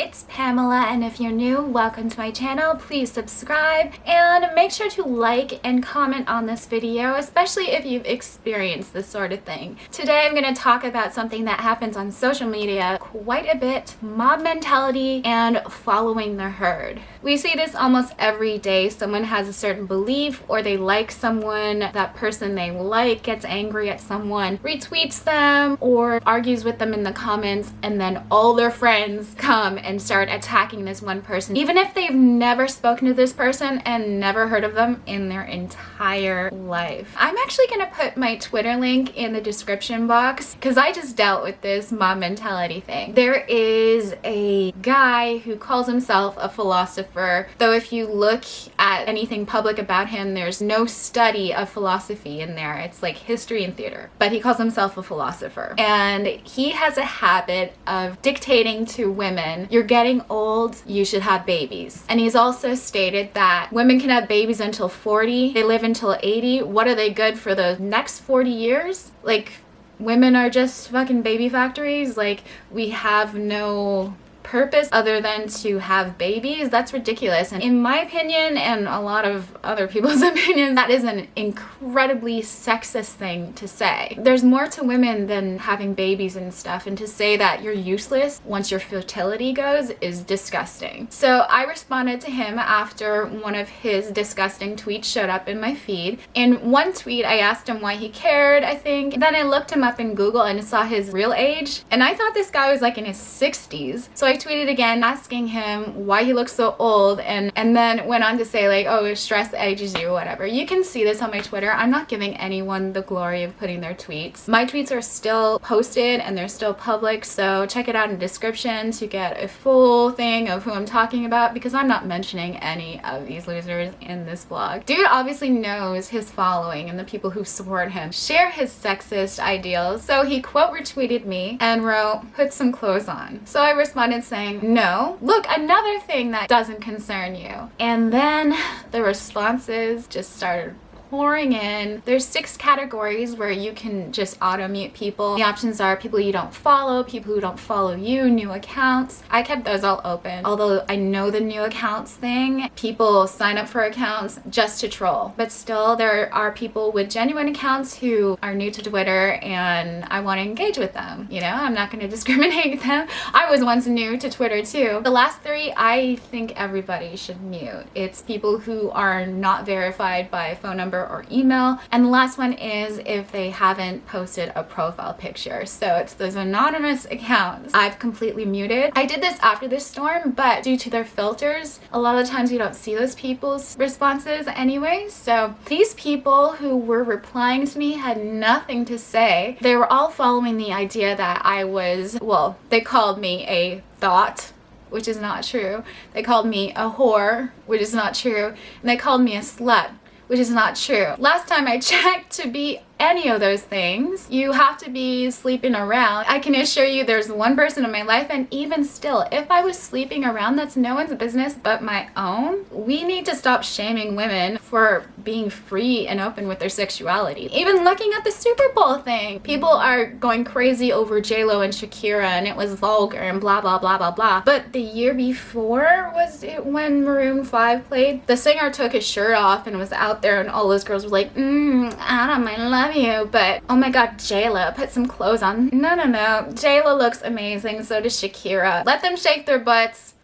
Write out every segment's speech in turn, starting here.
it's Pamela, and if you're new, welcome to my channel. Please subscribe and make sure to like and comment on this video, especially if you've experienced this sort of thing. Today I'm going to talk about something that happens on social media quite a bit: mob mentality and following the herd. We see this almost every day. Someone has a certain belief, or they like someone, that person they like gets angry at someone, retweets them, or argues with them in the comments, and then all their friends come and start attacking this one person, even if they've never spoken to this person and never heard of them in their entire life. I'm actually going to put my Twitter link in the description box because I just dealt with this mob mentality thing. There is a guy who calls himself a philosopher, though if you look at anything public about him, there's no study of philosophy in there. It's like history and theater, but he calls himself a philosopher, and he has a habit of dictating to women, you're getting old, you should have babies. And he's also stated that women can have babies until 40, they live until 80. What are they good for the next 40 years? Like, women are just fucking baby factories? Like, we have no purpose other than to have babies? That's ridiculous. And in my opinion, and a lot of other people's opinions, that is an incredibly sexist thing to say. There's more to women than having babies and stuff, and to say that you're useless once your fertility goes is disgusting. So I responded to him after one of his disgusting tweets showed up in my feed. In one tweet, I asked him why he cared, I think. Then I looked him up in Google and saw his real age, and I thought this guy was like in his 60s. So I tweeted again asking him why he looks so old, and then went on to say, like, oh, stress ages you, whatever. You can see this on my Twitter. I'm not giving anyone the glory of putting their tweets. My tweets are still posted and they're still public, so check it out in the description to get a full thing of who I'm talking about, because I'm not mentioning any of these losers in this vlog. Dude obviously knows his following and the people who support him share his sexist ideals, so he quote retweeted me and wrote, put some clothes on. So I responded saying, no, look, another thing that doesn't concern you. And then the responses just started pouring in. There's 6 categories where you can just auto mute people. The options are people you don't follow, people who don't follow you, new accounts. I kept those all open, although I know the new accounts thing, people sign up for accounts just to troll, but still there are people with genuine accounts who are new to Twitter and I want to engage with them. You know, I'm not going to discriminate them. I was once new to Twitter too. The last 3 I think everybody should mute. It's people who are not verified by phone number or email, and the last one is if they haven't posted a profile picture. So it's those anonymous accounts I've completely muted. I did this after this storm, but due to their filters, a lot of times you don't see those people's responses anyway. So these people who were replying to me had nothing to say. They were all following the idea that I was, well, they called me a thought, which is not true. They called me a whore, which is not true. And they called me a slut, which is not true. Last time I checked, to be any of those things, you have to be sleeping around. I can assure you there's one person in my life, and even still, if I was sleeping around, that's no one's business but my own. We need to stop shaming women for being free and open with their sexuality. Even looking at the Super Bowl thing, people are going crazy over J-Lo and Shakira, and it was vulgar and blah blah blah blah blah. But the year before, was it when Maroon 5 played? The singer took his shirt off and was out there, and all those girls were like, Adam, I love you, but oh my god, J-Lo, put some clothes on. No, J-Lo looks amazing, so does Shakira. Let them shake their butts.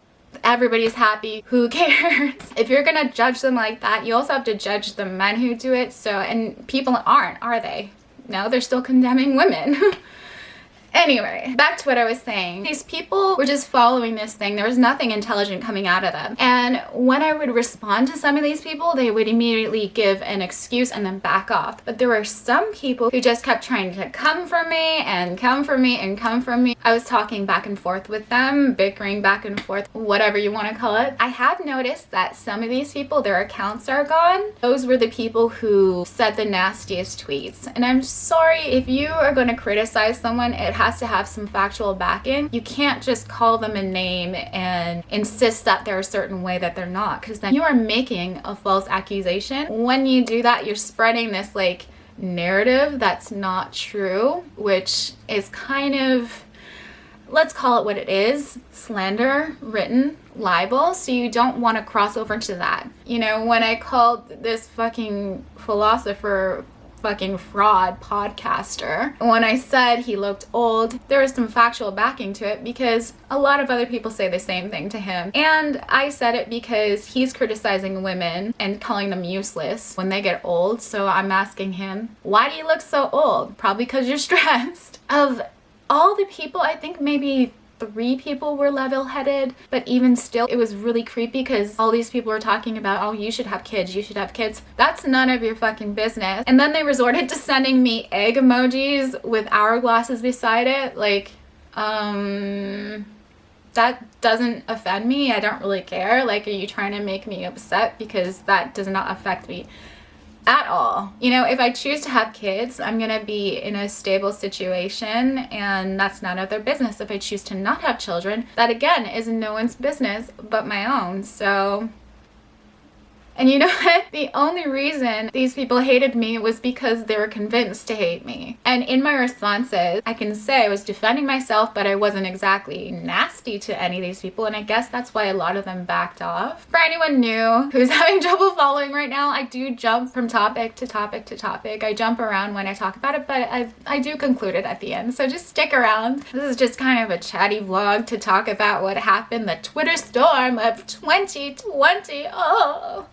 Everybody's happy. Who cares? If you're gonna judge them like that, you also have to judge the men who do it. So, and people aren't, are they? No, they're still condemning women. Anyway, back to what I was saying. These people were just following this thing. There was nothing intelligent coming out of them. And when I would respond to some of these people, they would immediately give an excuse and then back off. But there were some people who just kept trying to come for me and come for me and come for me. I was talking back and forth with them, bickering back and forth, whatever you want to call it. I have noticed that some of these people, their accounts are gone. Those were the people who said the nastiest tweets. And I'm sorry, if you are going to criticize someone, it has to have some factual backing. You can't just call them a name and insist that they're a certain way that they're not, because then you are making a false accusation. When you do that, you're spreading this like narrative that's not true, which is kind of let's call it what it is, slander, written libel, so you don't want to cross over to that. You know, when I called this fucking philosopher fucking fraud podcaster, when I said he looked old, there was some factual backing to it because a lot of other people say the same thing to him. And I said it because he's criticizing women and calling them useless when they get old. So I'm asking him, why do you look so old? Probably because you're stressed. Of all the people, I think maybe 3 people were level-headed, but even still, it was really creepy because all these people were talking about, oh, you should have kids, you should have kids. That's none of your fucking business. And then they resorted to sending me egg emojis with hourglasses beside it. Like, that doesn't offend me. I don't really care. Like, are you trying to make me upset? Because that does not affect me at all. You know, if I choose to have kids, I'm gonna be in a stable situation, and that's none of their business. If I choose to not have children, that again is no one's business but my own. So, and you know what? The only reason these people hated me was because they were convinced to hate me. And in my responses, I can say I was defending myself, but I wasn't exactly nasty to any of these people. And I guess that's why a lot of them backed off. For anyone new who's having trouble following right now, I do jump from topic to topic to topic. I jump around when I talk about it, but I do conclude it at the end. So just stick around. This is just kind of a chatty vlog to talk about what happened, the Twitter storm of 2020. Oh.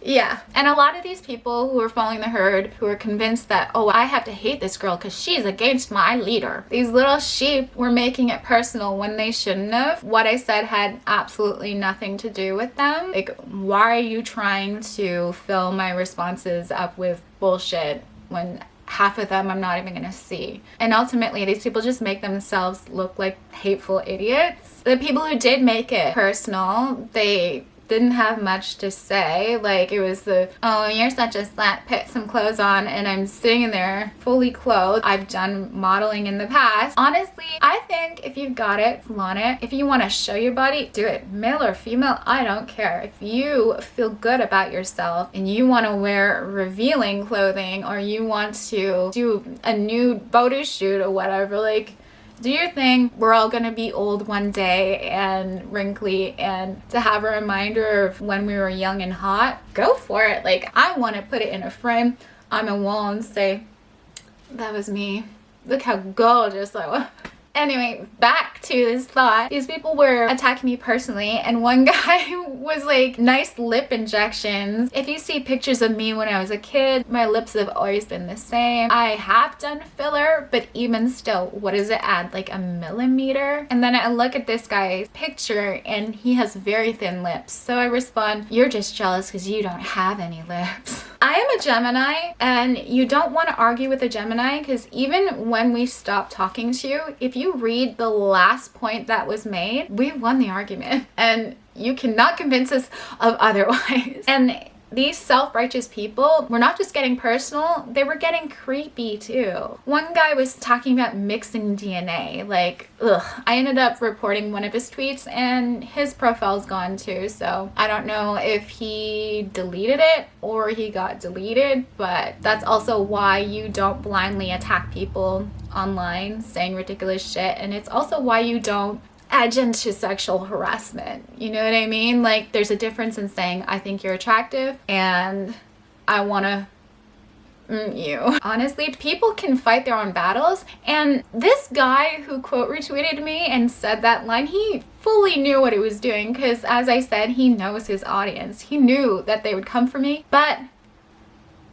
Yeah, and a lot of these people who are following the herd, who are convinced that, oh, I have to hate this girl because she's against my leader. These little sheep were making it personal when they shouldn't have. What I said had absolutely nothing to do with them. Like, why are you trying to fill my responses up with bullshit when half of them I'm not even gonna see? And ultimately, these people just make themselves look like hateful idiots. The people who did make it personal, they didn't have much to say. Like, it was the, oh, you're such a slut, put some clothes on, and I'm sitting there fully clothed. I've done modeling in the past. Honestly, I think if you've got it, flaunt it. If you want to show your body, do it. Male or female, I don't care. If you feel good about yourself and you want to wear revealing clothing, or you want to do a nude photo shoot or whatever, like, do your thing. We're all gonna be old one day and wrinkly, and to have a reminder of when we were young and hot, go for it. Like, I want to put it in a frame on my wall and say, that was me. Look how gorgeous I was. Anyway, back to this thought. These people were attacking me personally, and one guy was like, nice lip injections. If you see pictures of me when I was a kid, my lips have always been the same. I have done filler, but even still, what does it add? Like a millimeter? And then I look at this guy's picture and he has very thin lips. So I respond, you're just jealous because you don't have any lips. I am a Gemini, and you don't want to argue with a Gemini because even when we stop talking to you, if you read the last point that was made, we won the argument, and you cannot convince us of otherwise. And these self-righteous people were not just getting personal, they were getting creepy too. One guy was talking about mixing DNA. Like, ugh. I ended up reporting one of his tweets, and his profile's gone too, so I don't know if he deleted it or he got deleted, but that's also why you don't blindly attack people online saying ridiculous shit, and it's also why you don't edge into sexual harassment. You know what I mean? Like, there's a difference in saying, I think you're attractive, and I wanna you. Honestly, people can fight their own battles, and this guy who quote retweeted me and said that line, he fully knew what he was doing, because as I said, he knows his audience. He knew that they would come for me, but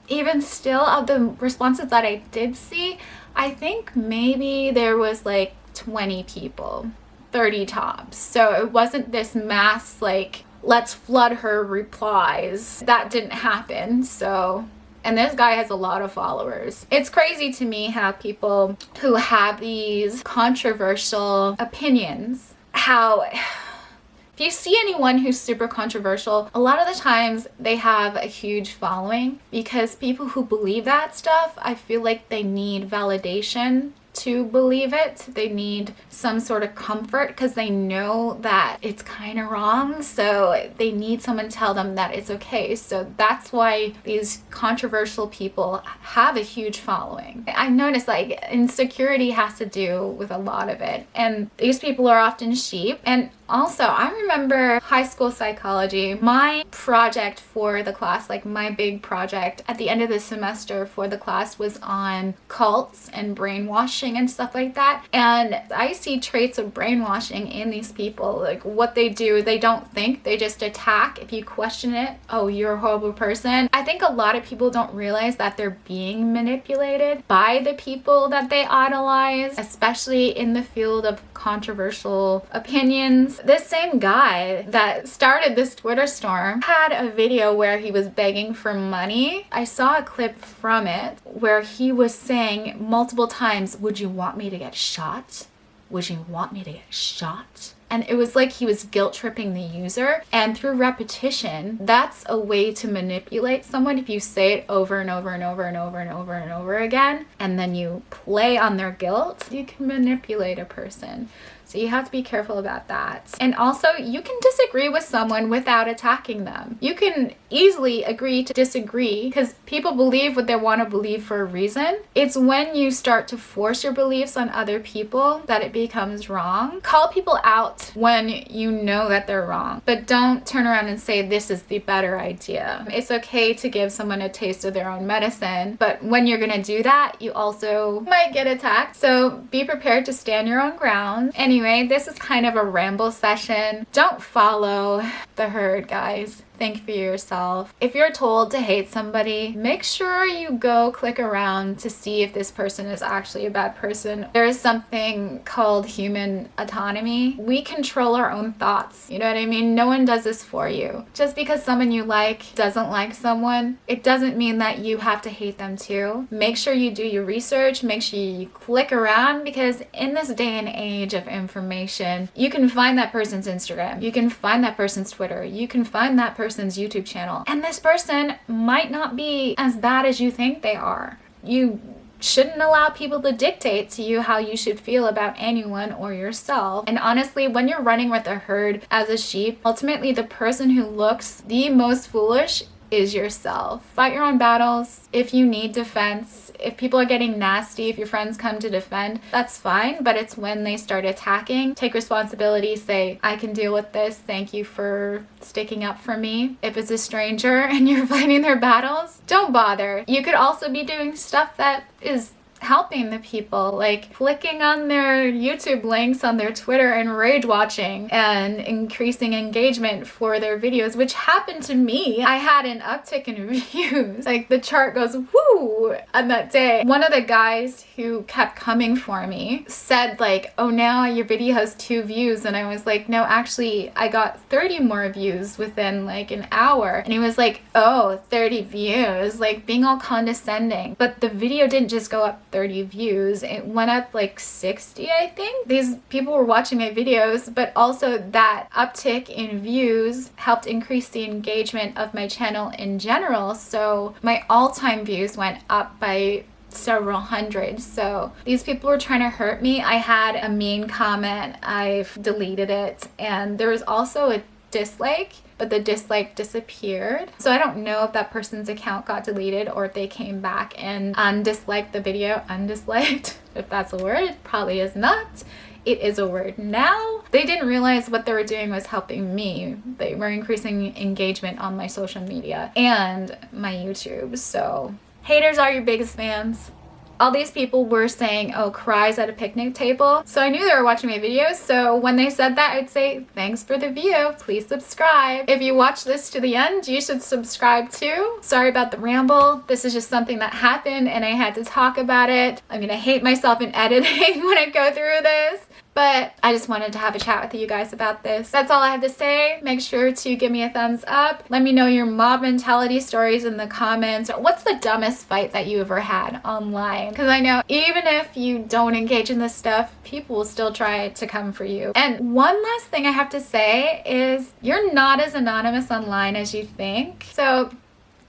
even still, of the responses that I did see, I think maybe there was like 20 people. 30 tops. So it wasn't this mass, like, let's flood her replies. That didn't happen. So, and this guy has a lot of followers. It's crazy to me how people who have these controversial opinions, how if you see anyone who's super controversial, a lot of the times they have a huge following, because people who believe that stuff, I feel like they need validation to believe it. They need some sort of comfort because they know that it's kind of wrong. So they need someone to tell them that it's okay. So that's why these controversial people have a huge following. I noticed like insecurity has to do with a lot of it. And these people are often sheep. And also, I remember high school psychology. My project for the class, like my big project at the end of the semester for the class, was on cults and brainwashing and stuff like that. And I see traits of brainwashing in these people. Like what they do, they don't think, they just attack. If you question it, oh, you're a horrible person. I think a lot of people don't realize that they're being manipulated by the people that they idolize, especially in the field of controversial opinions. This same guy that started this Twitter storm had a video where he was begging for money. I saw a clip from it where he was saying multiple times, "Would you want me to get shot? Would you want me to get shot?" And it was like he was guilt tripping the user. And through repetition, that's a way to manipulate someone. If you say it over and over and over and over and over and over again, and then you play on their guilt, you can manipulate a person. So you have to be careful about that. And also, you can disagree with someone without attacking them. You can easily agree to disagree because people believe what they want to believe for a reason. It's when you start to force your beliefs on other people that it becomes wrong. Call people out when you know that they're wrong, but don't turn around and say this is the better idea. It's okay to give someone a taste of their own medicine, but when you're gonna do that, you also might get attacked. So be prepared to stand your own ground. Anyway, this is kind of a ramble session. Don't follow the herd, guys. Think for yourself. If you're told to hate somebody, make sure you go click around to see if this person is actually a bad person. There is something called human autonomy. We control our own thoughts. You know what I mean? No one does this for you. Just because someone you like doesn't like someone, it doesn't mean that you have to hate them too. Make sure you do your research. Make sure you click around, because in this day and age of information, you can find that person's Instagram. You can find that person's Twitter. You can find that person's YouTube channel. And this person might not be as bad as you think they are. You shouldn't allow people to dictate to you how you should feel about anyone or yourself. And honestly, when you're running with a herd as a sheep, ultimately the person who looks the most foolish is yourself. Fight your own battles. If you need defense, if people are getting nasty, if your friends come to defend, that's fine, but it's when they start attacking, take responsibility, say, I can deal with this, thank you for sticking up for me. If it's a stranger and you're fighting their battles, don't bother. You could also be doing stuff that is helping the people, like clicking on their YouTube links on their Twitter and rage watching and increasing engagement for their videos, which happened to me. I had an uptick in views. Like the chart goes woo on that day. One of the guys who kept coming for me said like, oh, now your video has 2 views. And I was like, no, actually I got 30 more views within like an hour. And he was like, oh, 30 views, like being all condescending. But the video didn't just go up 30 views, it went up like 60, I think. These people were watching my videos, but also that uptick in views helped increase the engagement of my channel in general. So my all-time views went up by several hundred. So these people were trying to hurt me. I had a mean comment, I've deleted it, and there was also a dislike, but the dislike disappeared. So I don't know if that person's account got deleted or if they came back and undisliked the video. Undisliked, if that's a word, it probably is not. It is a word now. They didn't realize what they were doing was helping me. They were increasing engagement on my social media and my YouTube. So haters are your biggest fans. All these people were saying, oh, cries at a picnic table. So I knew they were watching my videos. So when they said that, I'd say, thanks for the view. Please subscribe. If you watch this to the end, you should subscribe too. Sorry about the ramble. This is just something that happened and I had to talk about it. I'm gonna hate myself in editing when I go through this. But I just wanted to have a chat with you guys about this. That's all I have to say. Make sure to give me a thumbs up. Let me know your mob mentality stories in the comments. What's the dumbest fight that you ever had online? Because I know even if you don't engage in this stuff, people will still try to come for you. And one last thing I have to say is you're not as anonymous online as you think. So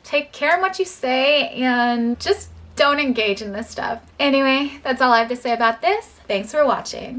take care of what you say and just Don't engage in this stuff. Anyway, that's all I have to say about this. Thanks for watching.